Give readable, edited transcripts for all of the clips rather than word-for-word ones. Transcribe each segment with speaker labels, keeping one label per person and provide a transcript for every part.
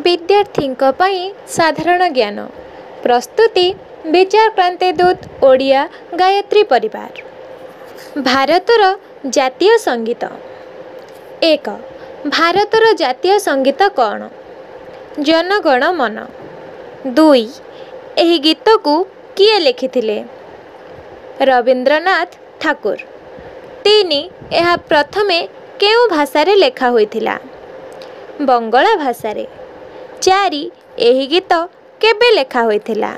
Speaker 1: विद्यार्थीଙ୍କ ପାଇଁ ସାଧାରଣ ଜ୍ଞାନ ପ୍ରସ୍ତୁତି ବିଚାର କ୍ରାନ୍ତି ଦୂତ ଓଡ଼ିଆ ଗାୟତ୍ରୀ ପରିବାର। ଭାରତର ଜାତୀୟ ସଙ୍ଗୀତ। 1. ଭାରତର ଜାତୀୟ ସଙ୍ଗୀତ କ'ଣ? ଜନଗଣ ମନ। 2. ଏହି ଗୀତକୁ କିଏ ଲେଖିଥିଲେ? ରବୀନ୍ଦ୍ରନାଥ ଠାକୁର। 3. ଏହା ପ୍ରଥମେ କେଉଁ ଭାଷାରେ ଲେଖା ହୋଇଥିଲା? ବଙ୍ଗଳା ଭାଷାରେ। 4. ଏହି ଗୀତ କେବେ ଲେଖା ହୋଇଥିଲା?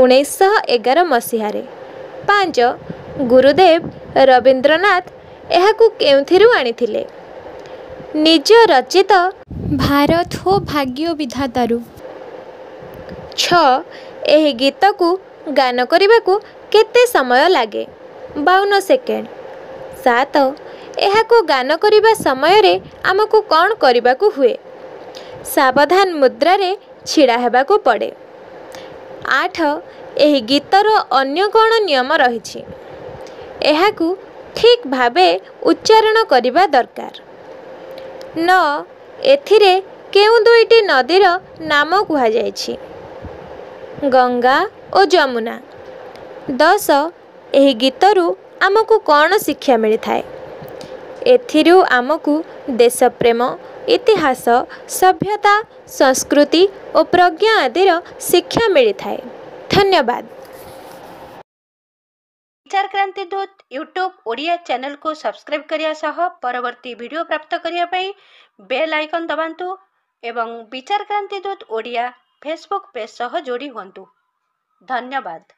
Speaker 1: 1911 ମସିହାରେ। 5. ଗୁରୁଦେବ ରବୀନ୍ଦ୍ରନାଥ ଏହାକୁ କେଉଁଥିରୁ ଆଣିଥିଲେ? ନିଜ ରଚିତ ଭାରତ ହୋ ଭାଗ୍ୟ ବିଧାତାରୁ। 6. ଏହି ଗୀତକୁ ଗାନ କରିବାକୁ କେତେ ସମୟ ଲାଗେ? 52 ସେକେଣ୍ଡ। 7. ଏହାକୁ ଗାନ କରିବା ସମୟରେ ଆମକୁ କ'ଣ କରିବାକୁ ହୁଏ? ସାବଧାନ ମୁଦ୍ରାରେ ଛିଡ଼ା ହେବାକୁ ପଡ଼େ। 8. ଏହି ଗୀତର ଅନ୍ୟ କ'ଣ ନିୟମ ରହିଛି? ଏହାକୁ ଠିକ୍ ଭାବେ ଉଚ୍ଚାରଣ କରିବା ଦରକାର। 9. ଏଥିରେ କେଉଁ ଦୁଇଟି ନଦୀର ନାମ କୁହାଯାଇଛି? ଗଙ୍ଗା ଓ ଯମୁନା। 10. ଏହି ଗୀତରୁ ଆମକୁ କ'ଣ ଶିକ୍ଷା ମିଳିଥାଏ? ଏଥିରୁ ଆମକୁ ଦେଶପ୍ରେମ, ଇତିହାସ, ସଭ୍ୟତା, ସଂସ୍କୃତି ଓ ପ୍ରଜ୍ଞା ଆଦିର ଶିକ୍ଷା ମିଳିଥାଏ। ଧନ୍ୟବାଦ।
Speaker 2: विचार क्रांति दूत यूट्यूब ओडिया चैनल को सब्सक्राइब करिया सह परवर्ती वीडियो प्राप्त करिया पई बेल आइकन दबांतु एवं विचार क्रांति दूत ओडिया फेसबुक पेज सह जोड़ी हुंतु। धन्यवाद।